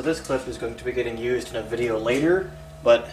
this clip is going to be getting used in a video later, but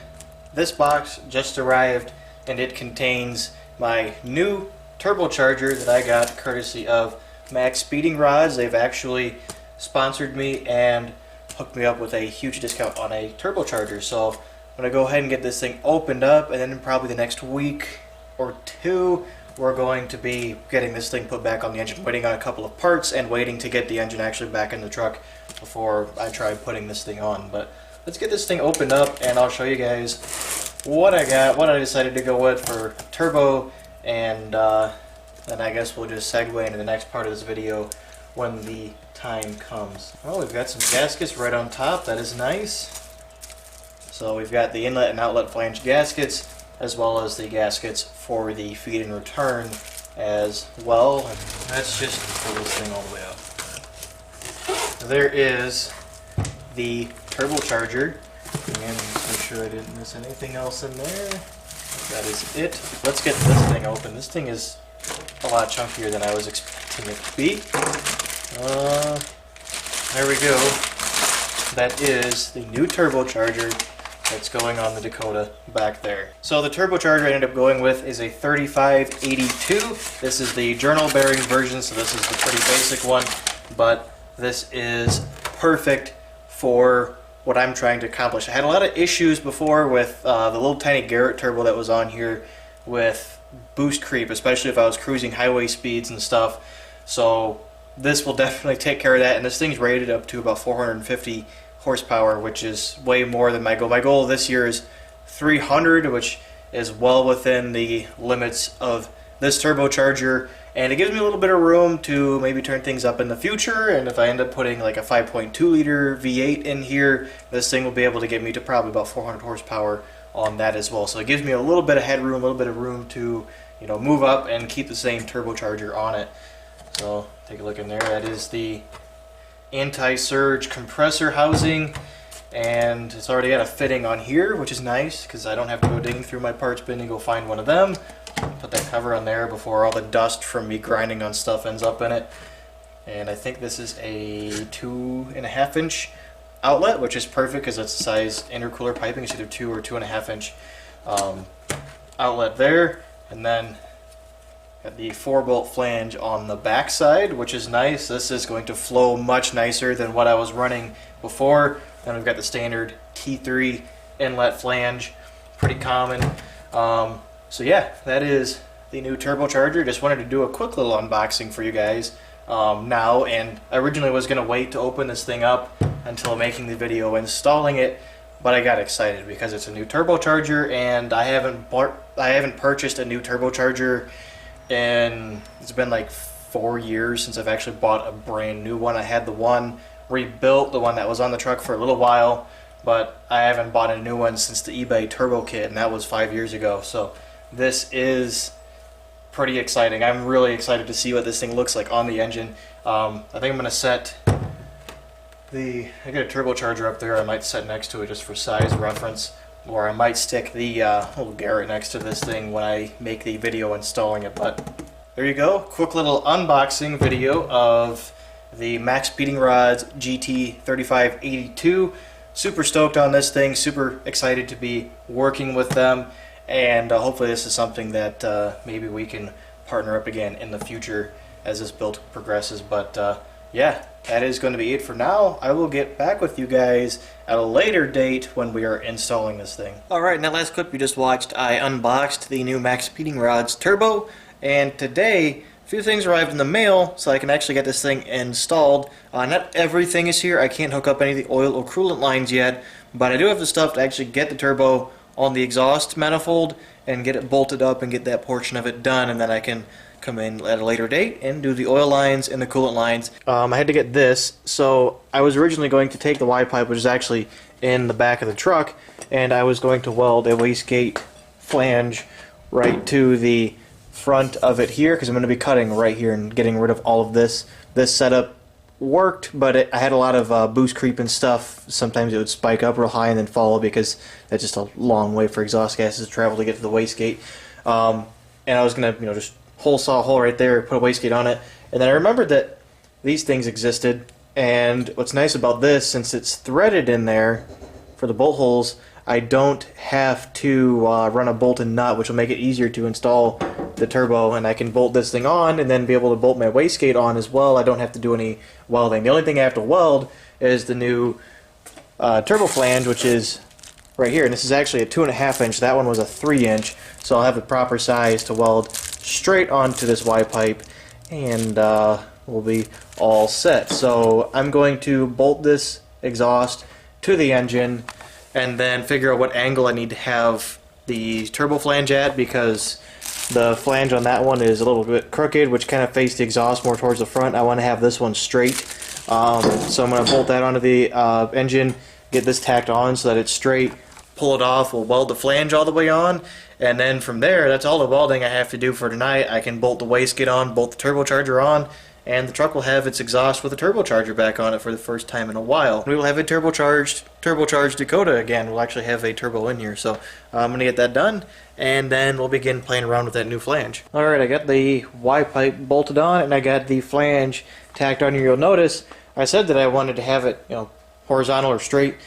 this box just arrived and it contains my new turbocharger that I got courtesy of Maxpeedingrods. They've actually sponsored me and hooked me up with a huge discount on a turbocharger. So I'm going to go ahead and get this thing opened up, and then probably the next week or two we're going to be getting this thing put back on the engine, waiting on a couple of parts and waiting to get the engine actually back in the truck before I try putting this thing on. But let's get this thing opened up and I'll show you guys what I got, what I decided to go with for turbo, and then I guess we'll just segue into the next part of this video when the time comes. Oh, we've got some gaskets right on top. That is nice. So we've got the inlet and outlet flange gaskets, as well as the gaskets for the feed and return as well. And let's just pull this thing all the way up. There is the turbocharger, and let's make sure I didn't miss anything else in there. That is it. Let's get this thing open. This thing is a lot chunkier than I was expecting it to be. There we go. That is the new turbocharger that's going on the Dakota back there. So the turbocharger I ended up going with is a 3582. This is the journal bearing version, so this is the pretty basic one, but this is perfect for what I'm trying to accomplish. I had a lot of issues before with the little tiny Garrett turbo that was on here with boost creep, especially if I was cruising highway speeds and stuff. So this will definitely take care of that, and this thing's rated up to about 450 horsepower, which is way more than my goal. My goal this year is 300, which is well within the limits of this turbocharger, and it gives me a little bit of room to maybe turn things up in the future. And if I end up putting like a 5.2 liter V8 in here, this thing will be able to get me to probably about 400 horsepower on that as well. So it gives me a little bit of headroom, a little bit of room to, you know, move up and keep the same turbocharger on it. So take a look in there. That is the anti-surge compressor housing, and it's already got a fitting on here, which is nice because I don't have to go digging through my parts bin and go find one of them. Put that cover on there before all the dust from me grinding on stuff ends up in it. And I think this is a 2.5 inch outlet, which is perfect because that's the size intercooler piping. It's either 2 or 2.5 inch outlet there, and then got the 4-bolt flange on the back side, which is nice. This is going to flow much nicer than what I was running before. Then we've got the standard T3 inlet flange, pretty common. So yeah, that is the new turbocharger. Just wanted to do a quick little unboxing for you guys now, and I originally was going to wait to open this thing up until making the video installing it, but I got excited because it's a new turbocharger, and I haven't purchased a new turbocharger in, it's been like 4 years since I've actually bought a brand new one. I had the one rebuilt, the one that was on the truck, for a little while, but I haven't bought a new one since the eBay turbo kit, and that was 5 years ago. So this is pretty exciting. I'm really excited to see what this thing looks like on the engine. I think I'm going to set I got a turbocharger up there. I might set next to it just for size reference, or I might stick the little Garrett next to this thing when I make the video installing it. But there you go, quick little unboxing video of the Maxpeedingrods GT3582. Super stoked on this thing, super excited to be working with them, and hopefully this is something that maybe we can partner up again in the future as this build progresses. But yeah, that is going to be it for now. I will get back with you guys at a later date when we are installing this thing. Alright, in that last clip you just watched, I unboxed the new Maxpeedingrods Turbo, and today a few things arrived in the mail so I can actually get this thing installed. Not everything is here. I can't hook up any of the oil or coolant lines yet, but I do have the stuff to actually get the turbo on the exhaust manifold and get it bolted up and get that portion of it done, and then I can come in at a later date and do the oil lines and the coolant lines. I had to get this, so I was originally going to take the Y-pipe, which is actually in the back of the truck, and I was going to weld a wastegate flange right to the front of it here, because I'm going to be cutting right here and getting rid of all of this. This setup worked, but I had a lot of boost creep and stuff. Sometimes it would spike up real high and then fall, because that's just a long way for exhaust gases to travel to get to the wastegate. And I was going to, just hole saw a hole right there, put a wastegate on it, and then I remembered that these things existed, And what's nice about this, since it's threaded in there for the bolt holes, I don't have to run a bolt and nut, which will make it easier to install the turbo, and I can bolt this thing on and then be able to bolt my wastegate on as well. I don't have to do any welding. The only thing I have to weld is the new turbo flange, which is right here, and this is actually a 2.5 inch. That one was a 3 inch, so I'll have the proper size to weld straight onto this Y pipe, and we'll be all set. So I'm going to bolt this exhaust to the engine and then figure out what angle I need to have the turbo flange at, because the flange on that one is a little bit crooked, which kind of faced the exhaust more towards the front. I want to have this one straight. So I'm going to bolt that onto the engine, get this tacked on so that it's straight, pull it off, we'll weld the flange all the way on, and then from there, that's all the welding I have to do for tonight. I can bolt the wastegate on, bolt the turbocharger on, and the truck will have its exhaust with a turbocharger back on it for the first time in a while. We will have a turbocharged Dakota again. We'll actually have a turbo in here, so I'm going to get that done, and then we'll begin playing around with that new flange. Alright, I got the Y pipe bolted on, and I got the flange tacked on here. You'll notice I said that I wanted to have it, horizontal or straight,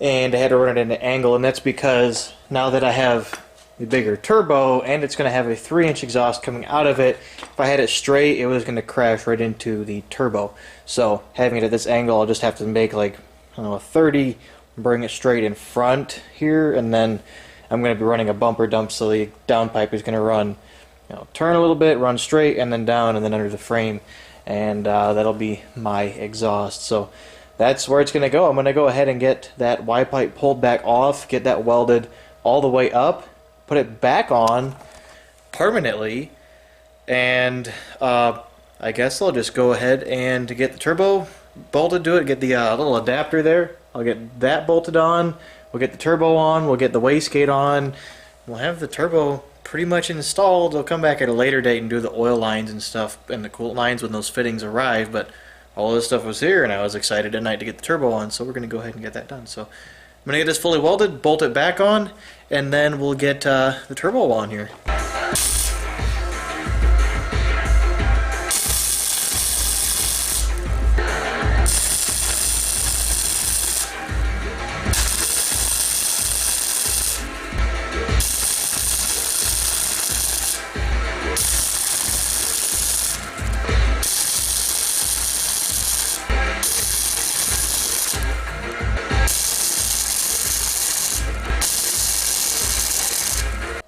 and I had to run it at an angle, and that's because now that I have the bigger turbo and it's going to have a 3 inch exhaust coming out of it, if I had it straight, it was going to crash right into the turbo. So having it at this angle, I'll just have to make like, a 30, bring it straight in front here, and then I'm going to be running a bumper dump, so the downpipe is going to run, turn a little bit, run straight, and then down, and then under the frame, and that'll be my exhaust. So that's where it's going to go. I'm going to go ahead and get that Y pipe pulled back off, get that welded all the way up, put it back on permanently, and I guess I'll just go ahead and get the turbo bolted to it, get the little adapter there. I'll get that bolted on, we'll get the turbo on, we'll get the wastegate on, we'll have the turbo pretty much installed. I'll come back at a later date and do the oil lines and stuff and the coolant lines when those fittings arrive, but all this stuff was here and I was excited tonight to get the turbo on, so we're going to go ahead and get that done. So I'm going to get this fully welded, bolt it back on, and then we'll get the turbo on here.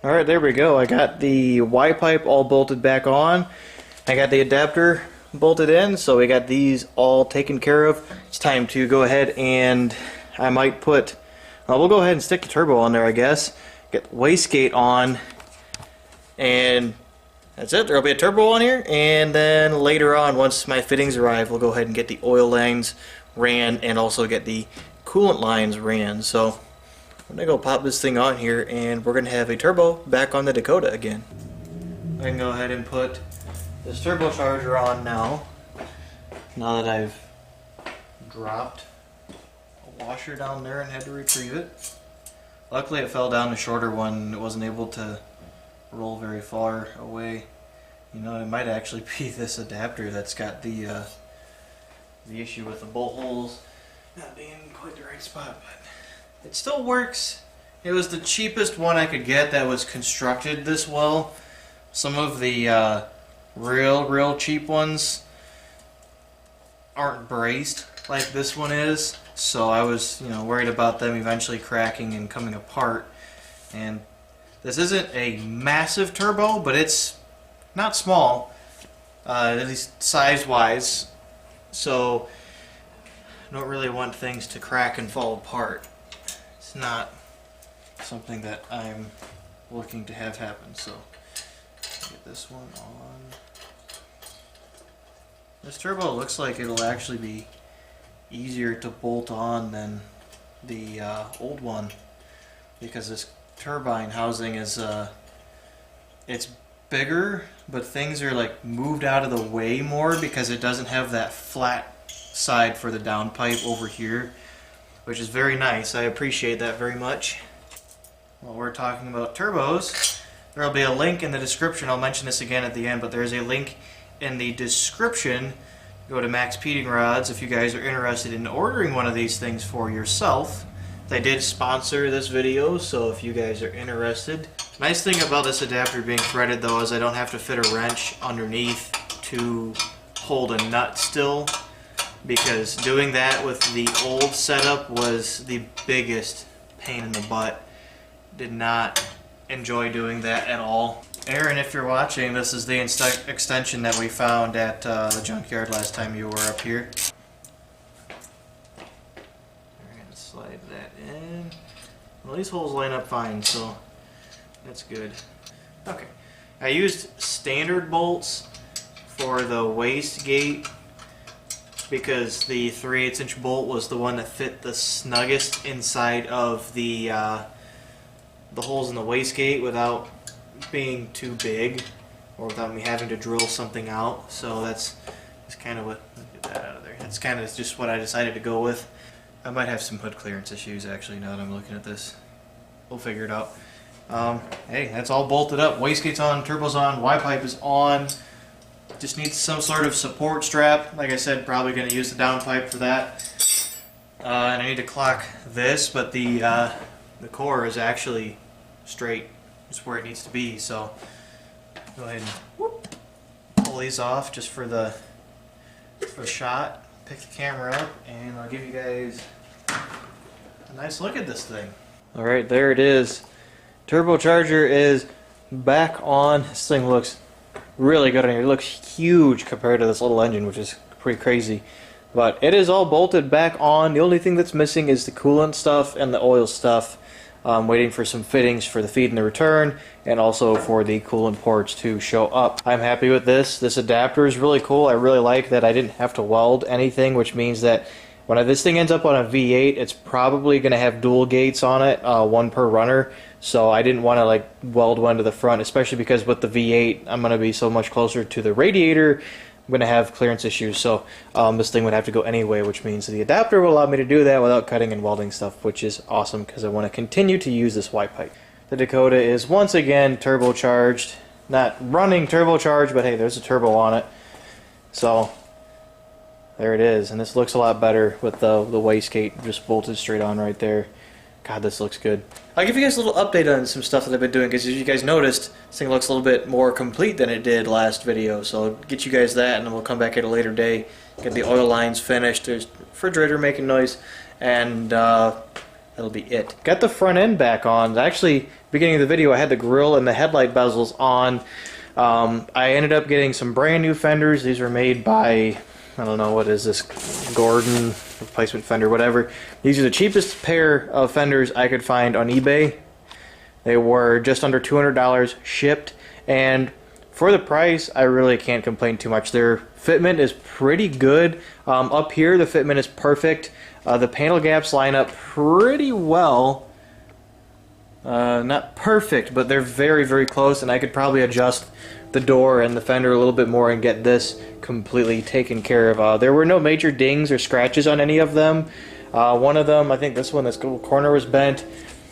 Alright, there we go. I got the Y pipe all bolted back on. I got the adapter bolted in, so we got these all taken care of. It's time to go ahead and I might put, we'll go ahead and stick the turbo on there, I guess. Get the wastegate on, and that's it. There'll be a turbo on here, and then later on, once my fittings arrive, we'll go ahead and get the oil lines ran and also get the coolant lines ran. So I'm going to go pop this thing on here, and we're going to have a turbo back on the Dakota again. I can go ahead and put this turbocharger on now that I've dropped a washer down there and had to retrieve it. Luckily it fell down the shorter one. It wasn't able to roll very far away. It might actually be this adapter that's got the issue with the bolt holes not being in quite the right spot, but it still works. It was the cheapest one I could get that was constructed this well. Some of the real cheap ones aren't braced like this one is, so I was worried about them eventually cracking and coming apart. And this isn't a massive turbo, but it's not small, at least size wise, so I don't really want things to crack and fall apart. It's not something that I'm looking to have happen. So get this one on. This turbo looks like it'll actually be easier to bolt on than the old one, because this turbine housing is it's bigger, but things are like moved out of the way more because it doesn't have that flat side for the downpipe over here, which is very nice. I appreciate that very much. While we're talking about turbos, there will be a link in the description. I'll mention this again at the end, but there's a link in the description Go to Maxpeedingrods if you guys are interested in ordering one of these things for yourself. They did sponsor this video, so if you guys are interested. Nice thing about this adapter being threaded though is I don't have to fit a wrench underneath to hold a nut still, because doing that with the old setup was the biggest pain in the butt. Did not enjoy doing that at all. Aaron, if you're watching, this is the extension that we found at the junkyard last time you were up here. We're going to slide that in. Well, these holes line up fine, so that's good. Okay, I used standard bolts for the wastegate because the 3/8" bolt was the one that fit the snuggest inside of the holes in the wastegate without being too big or without me having to drill something out. So that's kind of what, get that out of there. That's kind of just what I decided to go with. I might have some hood clearance issues actually now that I'm looking at this. We'll figure it out. Hey, that's all bolted up. Wastegate's on, turbo's on, Y-pipe is on. Just needs some sort of support strap. Like I said, probably going to use the downpipe for that. And I need to clock this, but the core is actually straight. It's where it needs to be, so go ahead and whoop, pull these off just for the shot. Pick the camera up and I'll give you guys a nice look at this thing. Alright, there it is. Turbocharger is back on. This thing looks really good on here. It looks huge compared to this little engine, which is pretty crazy. But it is all bolted back on. The only thing that's missing is the coolant stuff and the oil stuff. I'm waiting for some fittings for the feed and the return, and also for the coolant ports to show up. I'm happy with this. This adapter is really cool. I really like that I didn't have to weld anything, which means that when this thing ends up on a V8, it's probably going to have dual gates on it, one per runner. So I didn't want to like weld one to the front, especially because with the V8, I'm going to be so much closer to the radiator. I'm going to have clearance issues, so this thing would have to go anyway, which means the adapter will allow me to do that without cutting and welding stuff, which is awesome because I want to continue to use this Y-pipe. The Dakota is once again turbocharged. Not running turbocharged, but hey, there's a turbo on it. So there it is, and this looks a lot better with the wastegate just bolted straight on right there. God, this looks good. I'll give you guys a little update on some stuff that I've been doing, because as you guys noticed, this thing looks a little bit more complete than it did last video. So I'll get you guys that, and then we'll come back at a later day, get the oil lines finished. There's refrigerator making noise, and that'll be it. Got the front end back on. Actually, beginning of the video, I had the grill and the headlight bezels on. I ended up getting some brand new fenders. These were made by, I don't know, what is this, Gordon replacement fender, whatever. These are the cheapest pair of fenders I could find on eBay. They were just under $200 shipped, and for the price I really can't complain too much. Their fitment is pretty good. Up here the fitment is perfect. The panel gaps line up pretty well. Not perfect, but they're very, very close, and I could probably adjust the door and the fender a little bit more and get this completely taken care of. There were no major dings or scratches on any of them. One of them, I think this one, this little corner was bent,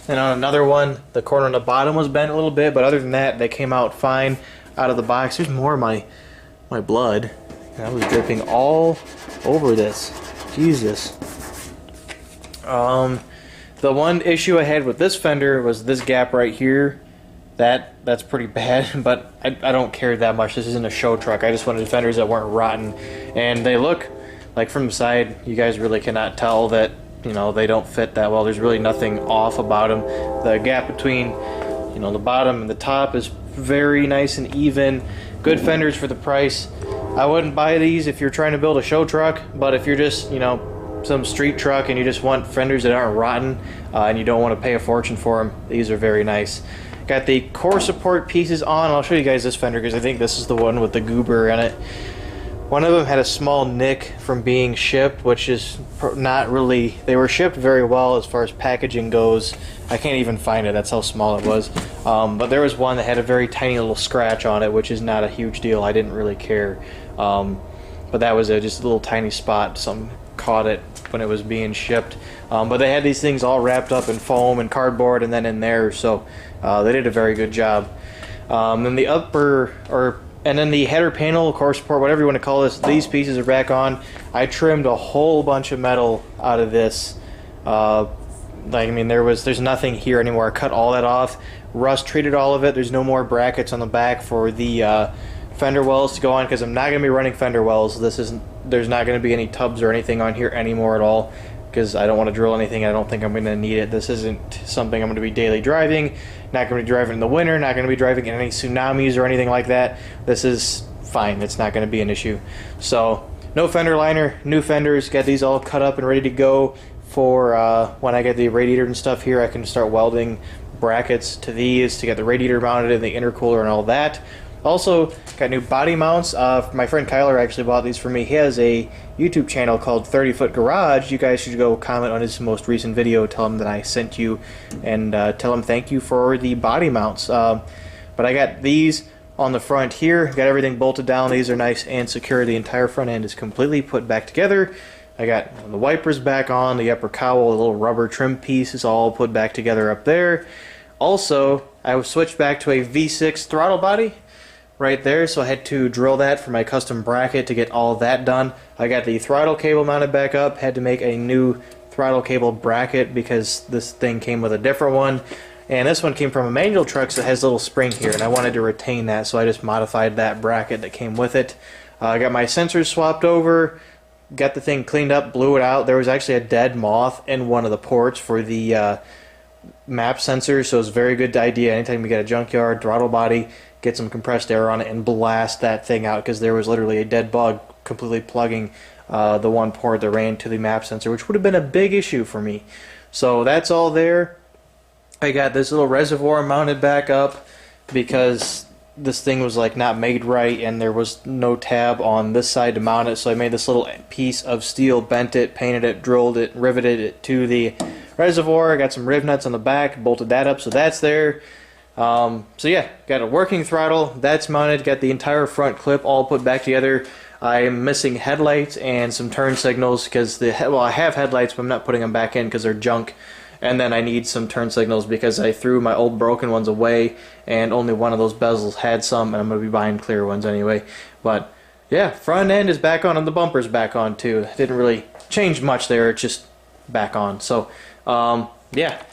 and on another one the corner on the bottom was bent a little bit, but other than that they came out fine out of the box. There's more of my blood, and I was dripping all over this. Jesus. The one issue I had with this fender was this gap right here. That's pretty bad, but I don't care that much. This isn't a show truck. I just wanted fenders that weren't rotten, and they look like from the side, you guys really cannot tell that, you know, they don't fit that well. There's really nothing off about them. The gap between, you know, the bottom and the top is very nice and even. Good fenders for the price. I wouldn't buy these if you're trying to build a show truck, but if you're just, you know, some street truck and you just want fenders that aren't rotten and you don't want to pay a fortune for them, these are very nice. Got the core support pieces on. I'll show you guys this fender because I think this is the one with the goober in it. One of them had a small nick from being shipped, which is not really, they were shipped very well as far as packaging goes. I can't even find it, that's how small it was. But there was one that had a very tiny little scratch on it, which is not a huge deal. I didn't really care. But that was just a little tiny spot. Some caught it when it was being shipped. But they had these things all wrapped up in foam and cardboard and then in there, so they did a very good job. Then the upper, or And then the header panel, core support, whatever you want to call this, these pieces are back on. I trimmed a whole bunch of metal out of this. I mean, there's nothing here anymore. I cut all that off. Rust treated all of it. There's no more brackets on the back for the fender wells to go on, because I'm not going to be running fender wells. There's not going to be any tubs or anything on here anymore at all, because I don't want to drill anything. I don't think I'm going to need it. This isn't something I'm going to be daily driving. Not going to be driving in the winter. Not going to be driving in any tsunamis or anything like that. This is fine. It's not going to be an issue. So no fender liner, new fenders. Got these all cut up and ready to go for when I get the radiator and stuff here. I can start welding brackets to these to get the radiator mounted and the intercooler and all that. Also got new body mounts. My friend Kyler actually bought these for me. He has a YouTube channel called 30 Foot Garage. You guys should go comment on his most recent video, tell him that I sent you, and tell him thank you for the body mounts. But I got these on the front here, got everything bolted down. These are nice and secure. The entire front end is completely put back together. I got the wipers back on, the upper cowl, the little rubber trim piece is all put back together up there. Also, I switched back to a V6 throttle body right there, so I had to drill that for my custom bracket to get all that done. I got the throttle cable mounted back up, had to make a new throttle cable bracket because this thing came with a different one. And this one came from a manual truck, so it has a little spring here, and I wanted to retain that, so I just modified that bracket that came with it. I got my sensors swapped over, got the thing cleaned up, blew it out. There was actually a dead moth in one of the ports for the map sensor, so it's a very good idea. Anytime you get a junkyard throttle body, get some compressed air on it and blast that thing out, because there was literally a dead bug completely plugging the one port that ran to the map sensor, which would have been a big issue for me. So that's all there. I got this little reservoir mounted back up because this thing was like not made right and there was no tab on this side to mount it, so I made this little piece of steel, bent it, painted it, drilled it, riveted it to the reservoir. I got some riv nuts on the back, bolted that up, so that's there. So yeah, got a working throttle, that's mounted, got the entire front clip all put back together. I'm missing headlights and some turn signals because I have headlights, but I'm not putting them back in because they're junk. And then I need some turn signals because I threw my old broken ones away and only one of those bezels had some, and I'm going to be buying clear ones anyway. But yeah, front end is back on and the bumper's back on too. Didn't really change much there, it's just back on. So yeah,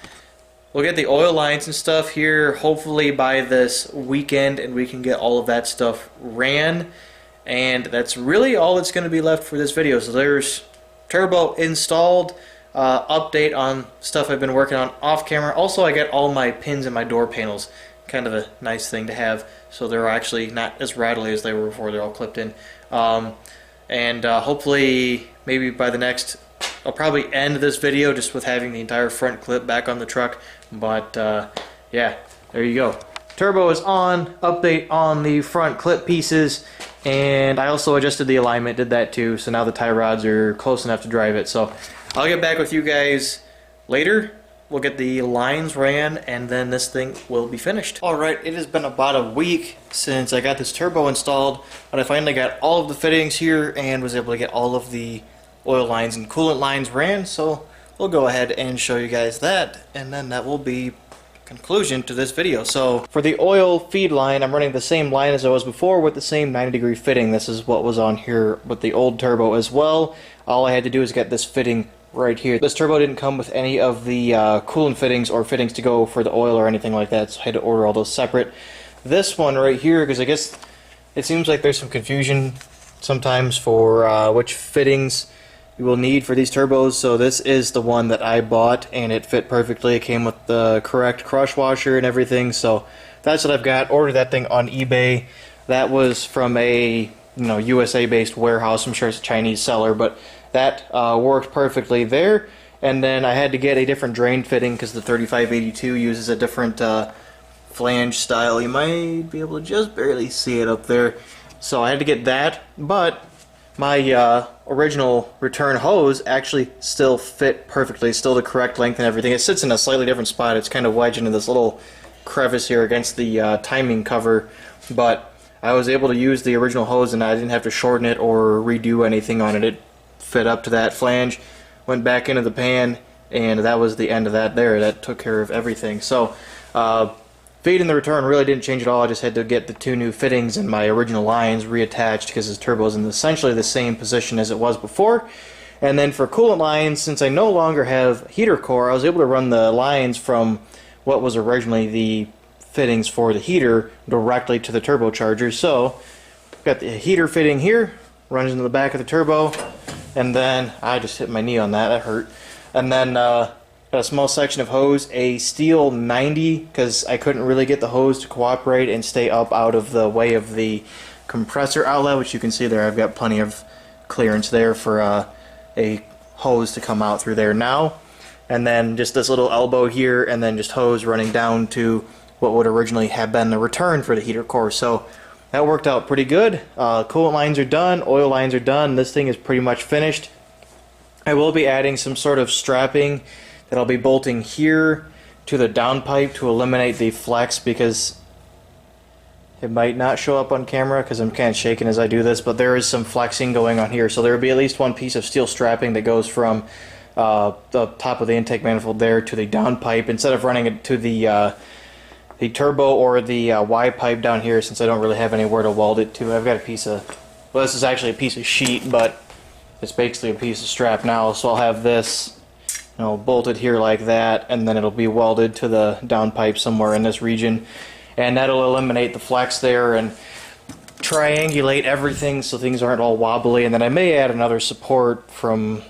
we'll get the oil lines and stuff here hopefully by this weekend, and we can get all of that stuff ran. And that's really all that's going to be left for this video. So there's turbo installed. Update on stuff I've been working on off camera. Also, I got all my pins in my door panels. Kind of a nice thing to have, so they're actually not as rattly as they were before. They're all clipped in. Hopefully, maybe by the next, I'll probably end this video just with having the entire front clip back on the truck. But yeah, there you go. Turbo is on. Update on the front clip pieces. And I also adjusted the alignment, did that too, so now the tie rods are close enough to drive it. So I'll get back with you guys later. We'll get the lines ran, and then this thing will be finished. Alright, it has been about a week since I got this turbo installed, but I finally got all of the fittings here and was able to get all of the oil lines and coolant lines ran, so we'll go ahead and show you guys that, and then that will be conclusion to this video. So for the oil feed line, I'm running the same line as I was before with the same 90-degree fitting. This is what was on here with the old turbo as well. All I had to do is get this fitting right here. This turbo didn't come with any of the coolant fittings or fittings to go for the oil or anything like that, so I had to order all those separate. This one right here, because I guess it seems like there's some confusion sometimes for which fittings you will need for these turbos. So this is the one that I bought, and it fit perfectly. It came with the correct crush washer and everything, so that's what I've got. Ordered that thing on eBay. That was from a USA based warehouse. I'm sure it's a Chinese seller, but that worked perfectly there. And then I had to get a different drain fitting because the 3582 uses a different flange style. You might be able to just barely see it up there, so I had to get that. But my original return hose actually still fit perfectly, still the correct length and everything. It sits in a slightly different spot. It's kind of wedged into this little crevice here against the timing cover, but I was able to use the original hose and I didn't have to shorten it or redo anything on it. It fit up to that flange, went back into the pan, and that was the end of that there. That took care of everything. So feed and the return really didn't change at all. I just had to get the 2 new fittings and my original lines reattached because his turbo is in essentially the same position as it was before. And then for coolant lines, since I no longer have heater core, I was able to run the lines from what was originally the fittings for the heater directly to the turbocharger. So got the heater fitting here, runs into the back of the turbo, and then I just hit my knee on that hurt. And then got a small section of hose, a steel 90, because I couldn't really get the hose to cooperate and stay up out of the way of the compressor outlet, which you can see there. I've got plenty of clearance there for a hose to come out through there now. And then just this little elbow here, and then just hose running down to what would originally have been the return for the heater core. So that worked out pretty good. Coolant lines are done, oil lines are done. This thing is pretty much finished. I will be adding some sort of strapping that I'll be bolting here to the downpipe to eliminate the flex, because it might not show up on camera because I'm kind of shaking as I do this, but there is some flexing going on here. So there will be at least one piece of steel strapping that goes from the top of the intake manifold there to the downpipe, instead of running it to the turbo or the Y pipe down here, since I don't really have anywhere to weld it to. I've got a piece of, well, this is actually a piece of sheet, but it's basically a piece of strap now. So I'll have this, you know, bolted here like that, and then it'll be welded to the downpipe somewhere in this region. And that'll eliminate the flex there and triangulate everything so things aren't all wobbly. And then I may add another support from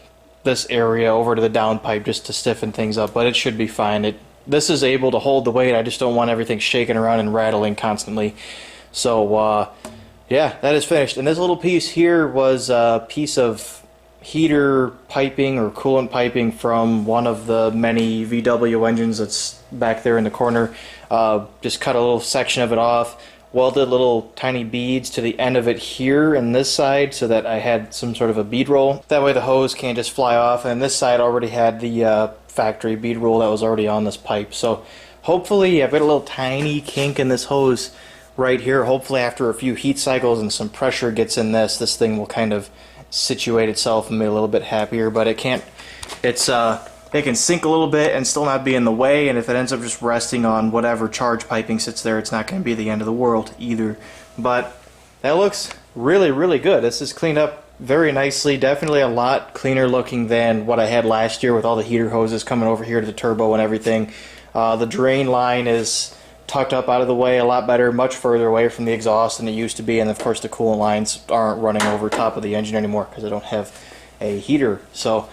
this area over to the downpipe just to stiffen things up, but it should be fine. This is able to hold the weight. I just don't want everything shaking around and rattling constantly. So yeah, that is finished. And this little piece here was a piece of heater piping or coolant piping from one of the many VW engines that's back there in the corner. Just cut a little section of it off, welded little tiny beads to the end of it here and this side so that I had some sort of a bead roll. That way the hose can't just fly off, and this side already had the factory bead roll that was already on this pipe. So hopefully I've got a little tiny kink in this hose right here. Hopefully after a few heat cycles and some pressure gets in this thing will kind of situate itself and be a little bit happier. But it can't, it can sink a little bit and still not be in the way, and if it ends up just resting on whatever charge piping sits there, it's not going to be the end of the world either. But that looks really, really good. This is cleaned up very nicely. Definitely a lot cleaner looking than what I had last year with all the heater hoses coming over here to the turbo and everything. The drain line is tucked up out of the way a lot better, much further away from the exhaust than it used to be, and of course the coolant lines aren't running over top of the engine anymore because I don't have a heater. So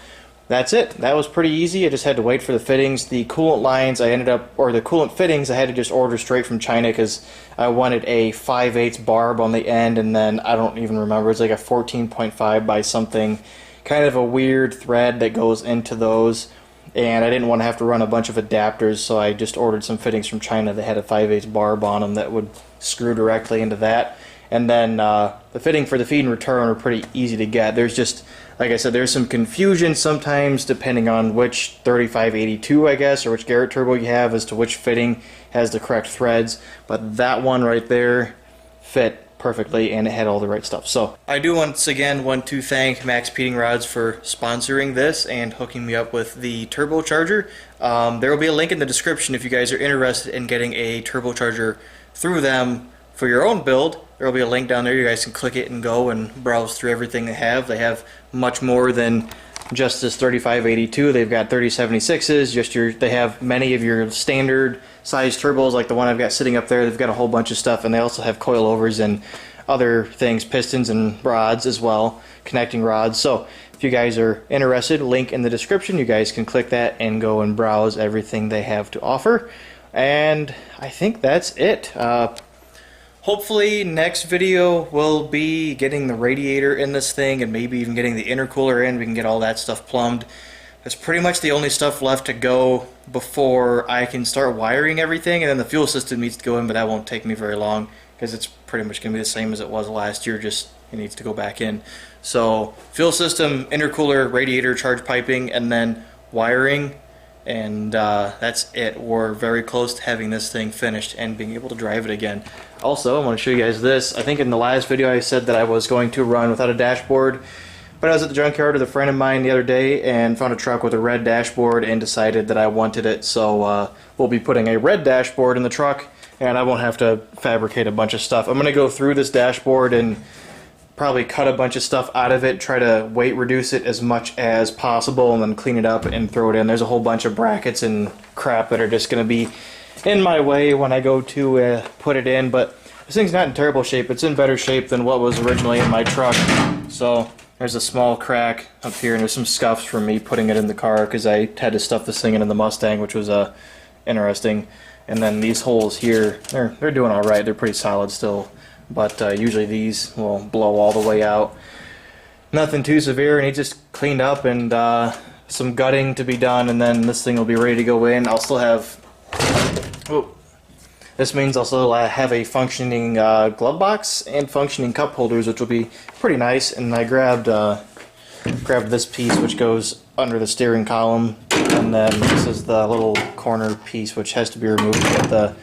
that's it. That was pretty easy. I just had to wait for the fittings. The coolant lines the coolant fittings I had to just order straight from China because I wanted a 5/8 barb on the end, and then I don't even remember, it's like a 14.5 by something, kind of a weird thread that goes into those, and I didn't want to have to run a bunch of adapters, so I just ordered some fittings from China that had a 5/8 barb on them that would screw directly into that. And then the fitting for the feed and return are pretty easy to get. There's just, like I said, there's some confusion sometimes depending on which 3582, I guess, or which Garrett turbo you have as to which fitting has the correct threads. But that one right there fit perfectly, and it had all the right stuff. So I do once again want to thank Maxpeedingrods for sponsoring this and hooking me up with the turbocharger. There will be a link in the description if you guys are interested in getting a turbocharger through them for your own build. There will be a link down there. You guys can click it and go and browse through everything they have. They have much more than just this 3582. They've got 3076s. They have many of your standard size turbos like the one I've got sitting up there. They've got a whole bunch of stuff, and they also have coilovers and other things, pistons and rods as well, connecting rods. So if you guys are interested, link in the description. You guys can click that and go and browse everything they have to offer. And I think that's it. Hopefully next video will be getting the radiator in this thing and maybe even getting the intercooler in. We can get all that stuff plumbed. That's pretty much the only stuff left to go before I can start wiring everything, and then the fuel system needs to go in, but that won't take me very long because it's pretty much going to be the same as it was last year, just it needs to go back in. So fuel system, intercooler, radiator, charge piping, and then wiring. And that's it. We're very close to having this thing finished and being able to drive it again. Also, I want to show you guys this. I think in the last video I said that I was going to run without a dashboard, but I was at the junkyard with a friend of mine the other day and found a truck with a red dashboard and decided that I wanted it. So we'll be putting a red dashboard in the truck and I won't have to fabricate a bunch of stuff. I'm going to go through this dashboard and probably cut a bunch of stuff out of it, try to weight reduce it as much as possible, and then clean it up and throw it in. There's a whole bunch of brackets and crap that are just going to be in my way when I go to put it in, but this thing's not in terrible shape. It's in better shape than what was originally in my truck. So there's a small crack up here, and there's some scuffs from me putting it in the car because I had to stuff this thing in the Mustang, which was interesting. And then these holes here, they're doing all right. They're pretty solid still. But usually these will blow all the way out. Nothing too severe, and it just cleaned up, and some gutting to be done, and then this thing will be ready to go in. I'll still have, this means I'll still have a functioning glove box and functioning cup holders, which will be pretty nice. And I grabbed this piece, which goes under the steering column, and then this is the little corner piece, which has to be removed to get the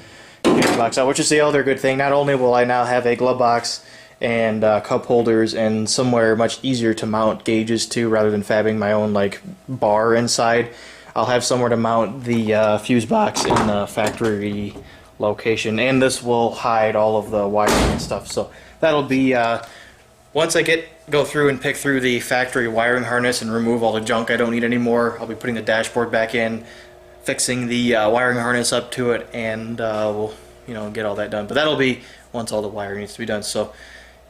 box out, which is the other good thing. Not only will I now have a glove box and cup holders and somewhere much easier to mount gauges to rather than fabbing my own like bar inside, I'll have somewhere to mount the fuse box in the factory location, and this will hide all of the wiring and stuff. So that'll be once I go through and pick through the factory wiring harness and remove all the junk I don't need anymore. I'll be putting the dashboard back in, fixing the wiring harness up to it, and we'll get all that done. But that'll be once all the wiring needs to be done. So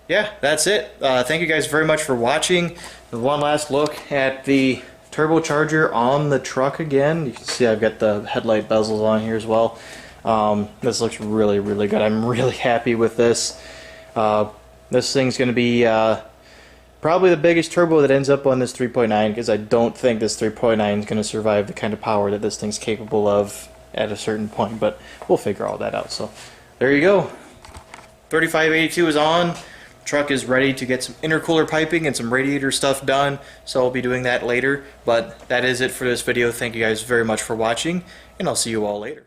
yeah, that's it. Thank you guys very much for watching. One last look at the turbocharger on the truck again. You can see I've got the headlight bezels on here as well. This looks really, really good. I'm really happy with this. This thing's going to be probably the biggest turbo that ends up on this 3.9, because I don't think this 3.9 is going to survive the kind of power that this thing's capable of at a certain point, but we'll figure all that out. So there you go. 3582 is on. Truck is ready to get some intercooler piping and some radiator stuff done, so I'll be doing that later. But that is it for this video. Thank you guys very much for watching, and I'll see you all later.